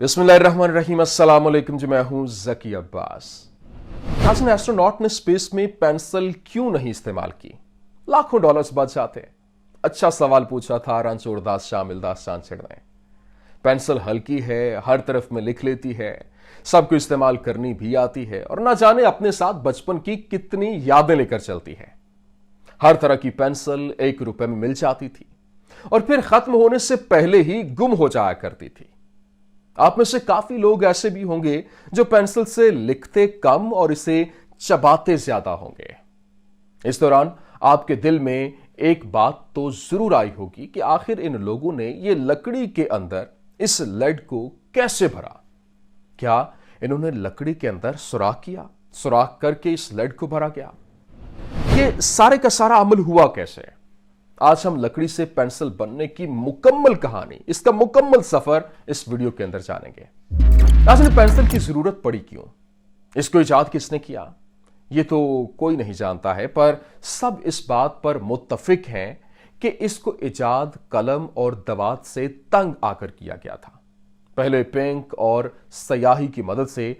बिस्मिल्लाहिर्रहमानिर्रहीम, अस्सलाम वालेकुम जी। मैं हूं जकी अब्बास। नाज़रीन, एस्ट्रोनॉट ने स्पेस में पेंसिल क्यों नहीं इस्तेमाल की? लाखों डॉलर्स बच जाते। अच्छा सवाल पूछा था रणछोड़ दास शामिल दास चांचड़ ने। पेंसिल हल्की है, हर तरफ में लिख लेती है, सबको इस्तेमाल करनी भी आती है और ना जाने अपने साथ बचपन की कितनी यादें लेकर चलती है। हर तरह की पेंसिल ₹1 में मिल जाती थी और फिर खत्म होने से पहले ही गुम हो जाया करती थी। आप में से काफी लोग ऐसे भी होंगे जो पेंसिल से लिखते कम और इसे चबाते ज्यादा होंगे। इस दौरान आपके दिल में एक बात तो जरूर आई होगी कि आखिर इन लोगों ने ये लकड़ी के अंदर इस लेड को कैसे भरा? क्या इन्होंने लकड़ी के अंदर सुराख किया, सुराख करके इस लेड को भरा गया? ये सारे का सारा अमल हुआ कैसे? आज हम लकड़ी से पेंसिल बनने की मुकम्मल कहानी, इसका मुकम्मल सफर इस वीडियो के अंदर जानेंगे। नाज़रीन, पेंसिल की जरूरत पड़ी क्यों? इसको इजाद किसने किया? ये तो कोई नहीं जानता है, पर सब इस बात पर मुत्तफिक हैं कि इसको इजाद कलम और दवात से तंग आकर किया गया था। पहले पेंक और स्याही की मदद से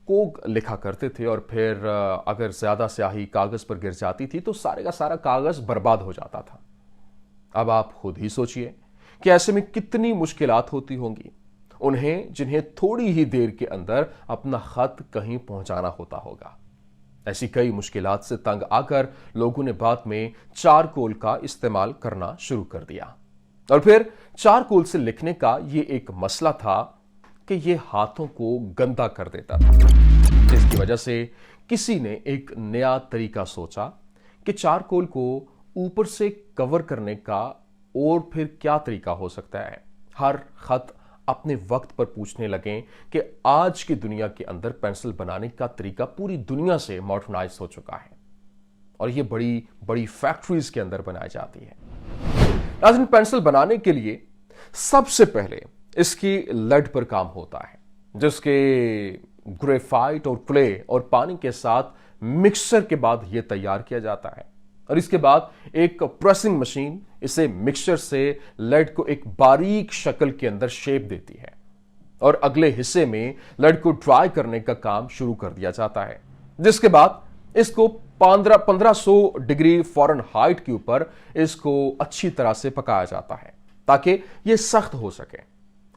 कोग लिखा करते थे और फिर अगर ज्यादा स्याही कागज पर गिर जाती थी तो सारे का सारा कागज बर्बाद हो जाता था। अब आप खुद ही सोचिए कि ऐसे में कितनी मुश्किलात होती होंगी उन्हें, जिन्हें थोड़ी ही देर के अंदर अपना खत कहीं पहुंचाना होता होगा। ऐसी कई मुश्किलात से तंग आकर लोगों ने बाद में चारकोल का इस्तेमाल करना शुरू कर दिया और फिर चारकोल से लिखने का यह एक मसला था कि यह हाथों को गंदा कर देता था। जिसकी वजह से किसी ने एक नया तरीका सोचा कि चारकोल को ऊपर से कवर करने का और फिर क्या तरीका हो सकता है। हर खत अपने वक्त पर पूछने लगे कि आज की दुनिया के अंदर पेंसिल बनाने का तरीका पूरी दुनिया से मॉडर्नाइज हो चुका है और यह बड़ी बड़ी फैक्ट्रीज के अंदर बनाई जाती है। नाज़रीन, पेंसिल बनाने के लिए सबसे पहले इसकी लेड पर काम होता है, जिसके ग्रेफाइट और क्ले और पानी के साथ मिक्सचर के बाद यह तैयार किया जाता है और इसके बाद एक प्रेसिंग मशीन इसे मिक्सचर से लेड को एक बारीक शक्ल के अंदर शेप देती है और अगले हिस्से में लेड को ड्राई करने का काम शुरू कर दिया जाता है, जिसके बाद इसको 1500 डिग्री फ़ारेनहाइट के ऊपर इसको अच्छी तरह से पकाया जाता है ताकि यह सख्त हो सके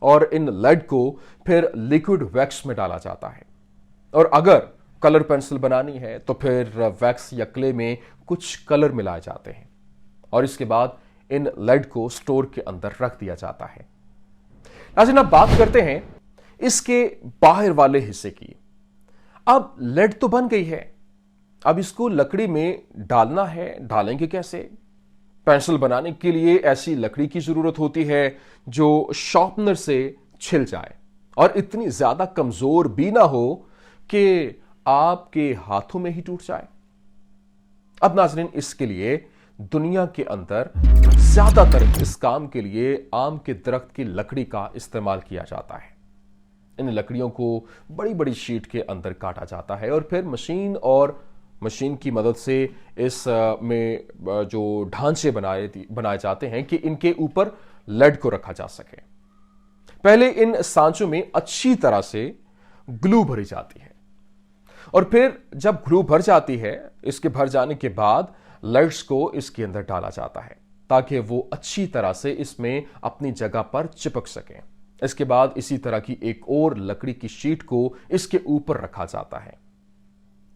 और इन लेड को फिर लिक्विड वैक्स में डाला जाता है और अगर कलर पेंसिल बनानी है तो फिर वैक्स या क्ले में कुछ कलर मिलाए जाते हैं और इसके बाद इन लेड को स्टोर के अंदर रख दिया जाता है। नाज़रीन, अब बात करते हैं इसके बाहर वाले हिस्से की। अब लेड तो बन गई है, अब इसको लकड़ी में डालना है। डालेंगे कैसे? पेंसिल बनाने के लिए ऐसी लकड़ी की जरूरत होती है जो शार्पनर से छिल जाए और इतनी ज्यादा कमजोर भी ना हो कि आपके हाथों में ही टूट जाए। अब नाज़रीन, इसके लिए दुनिया के अंदर ज्यादातर इस काम के लिए आम के दरख्त की लकड़ी का इस्तेमाल किया जाता है। इन लकड़ियों को बड़ी बड़ी शीट के अंदर काटा जाता है और फिर मशीन की मदद से इस में जो ढांचे बनाए जाते हैं कि इनके ऊपर लेड को रखा जा सके। पहले इन सांचों में अच्छी तरह से ग्लू भरी जाती है और फिर जब ग्लू भर जाती है, इसके भर जाने के बाद लेड्स को इसके अंदर डाला जाता है ताकि वो अच्छी तरह से इसमें अपनी जगह पर चिपक सके। इसके बाद इसी तरह की एक और लकड़ी की शीट को इसके ऊपर रखा जाता है।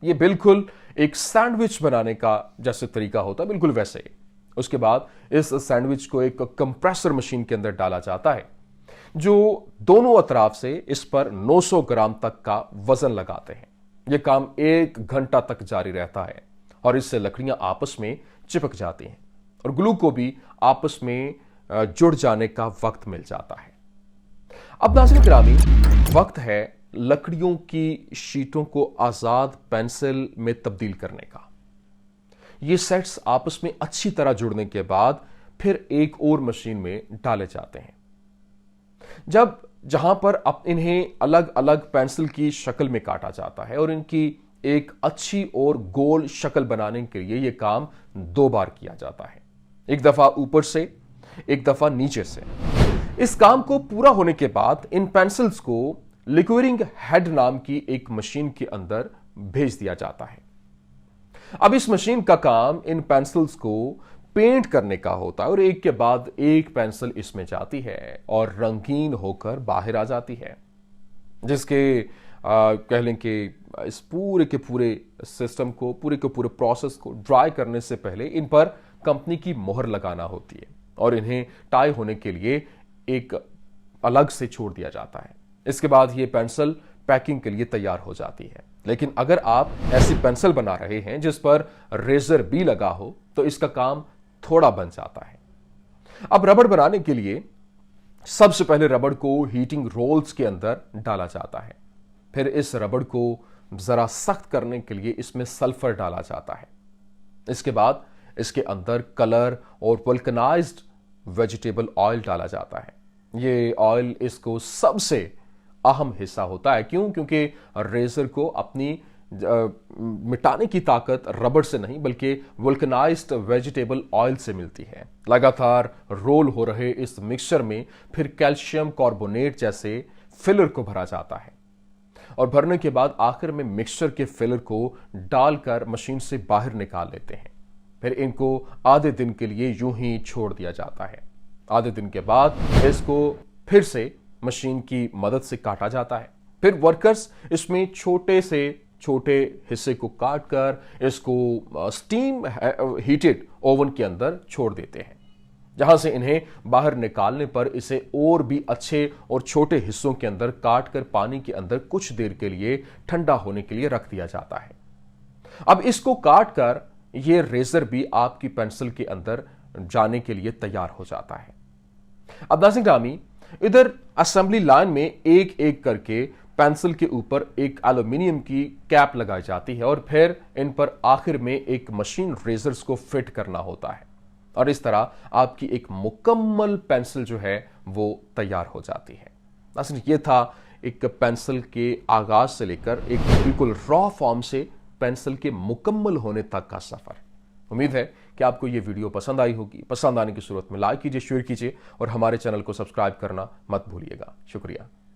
ये बिल्कुल एक सैंडविच बनाने का जैसे तरीका होता है, बिल्कुल वैसे ही। उसके बाद इस सैंडविच को एक कंप्रेसर मशीन के अंदर डाला जाता है जो दोनों अतराफ से इस पर 900 ग्राम तक का वजन लगाते हैं। यह काम 1 घंटा तक जारी रहता है और इससे लकड़ियां आपस में चिपक जाती हैं और ग्लू को भी आपस में जुड़ जाने का वक्त मिल जाता है। अब नाज़रीन गिरामी, वक्त है लकड़ियों की शीटों को आजाद पेंसिल में तब्दील करने का। ये सेट्स आपस में अच्छी तरह जुड़ने के बाद फिर एक और मशीन में डाले जाते हैं। जहां पर अब इन्हें अलग अलग पेंसिल की शक्ल में काटा जाता है और इनकी एक अच्छी और गोल शक्ल बनाने के लिए यह काम 2 बार किया जाता है, एक दफा ऊपर से, एक दफा नीचे से। इस काम को पूरा होने के बाद इन पेंसिल्स को लिक्विरिंग हेड नाम की एक मशीन के अंदर भेज दिया जाता है। अब इस मशीन का काम इन पेंसिल्स को पेंट करने का होता है और एक के बाद एक पेंसिल इसमें जाती है और रंगीन होकर बाहर आ जाती है, जिसके कह लें कि इस पूरे के पूरे सिस्टम को, पूरे के पूरे प्रोसेस को ड्राई करने से पहले इन पर कंपनी की मोहर लगाना होती है और इन्हें टाई होने के लिए एक अलग से छोड़ दिया जाता है। इसके बाद ये पेंसिल पैकिंग के लिए तैयार हो जाती है। लेकिन अगर आप ऐसी पेंसिल बना रहे हैं जिस पर रेजर भी लगा हो तो इसका काम थोड़ा बन जाता है। अब रबड़ बनाने के लिए सबसे पहले रबड़ को हीटिंग रोल्स के अंदर डाला जाता है। फिर इस रबड़ को जरा सख्त करने के लिए इसमें सल्फर डाला जाता है। इसके बाद इसके अंदर कलर और वल्कनाइज्ड वेजिटेबल ऑयल डाला जाता है। ये ऑयल इसको सबसे अहम हिस्सा होता है। क्यों? क्योंकि रेजर को अपनी मिटाने की ताकत रबड़ से नहीं बल्कि वल्कनाइज्ड वेजिटेबल ऑयल से मिलती है। लगातार रोल हो रहे इस मिक्सचर में फिर कैल्शियम कार्बोनेट जैसे फिलर को भरा जाता है और भरने के बाद आखिर में मिक्सचर के फिलर को डालकर मशीन से बाहर निकाल लेते हैं। फिर इनको आधे दिन के लिए यूं ही छोड़ दिया जाता है। आधे दिन के बाद इसको फिर से मशीन की मदद से काटा जाता है। फिर वर्कर्स इसमें छोटे से छोटे हिस्से को काटकर इसको स्टीम हीटेड ओवन के अंदर छोड़ देते हैं, जहां से इन्हें बाहर निकालने पर इसे और भी अच्छे और छोटे हिस्सों के अंदर काटकर पानी के अंदर कुछ देर के लिए ठंडा होने के लिए रख दिया जाता है। अब इसको काटकर यह रेजर भी आपकी पेंसिल के अंदर जाने के लिए तैयार हो जाता है। अब नाज़रीन ग्रामी, इधर असेंबली लाइन में एक एक करके पेंसिल के ऊपर एक एल्यूमिनियम की कैप लगाई जाती है और फिर इन पर आखिर में एक मशीन रेजर्स को फिट करना होता है और इस तरह आपकी एक मुकम्मल पेंसिल जो है वो तैयार हो जाती है। असल ये था एक पेंसिल के आगाज से लेकर एक बिल्कुल रॉ फॉर्म से पेंसिल के मुकम्मल होने तक का सफर। उम्मीद है कि आपको ये वीडियो पसंद आई होगी। पसंद आने की सूरत में लाइक कीजिए, शेयर कीजिए और हमारे चैनल को सब्सक्राइब करना मत भूलिएगा। शुक्रिया।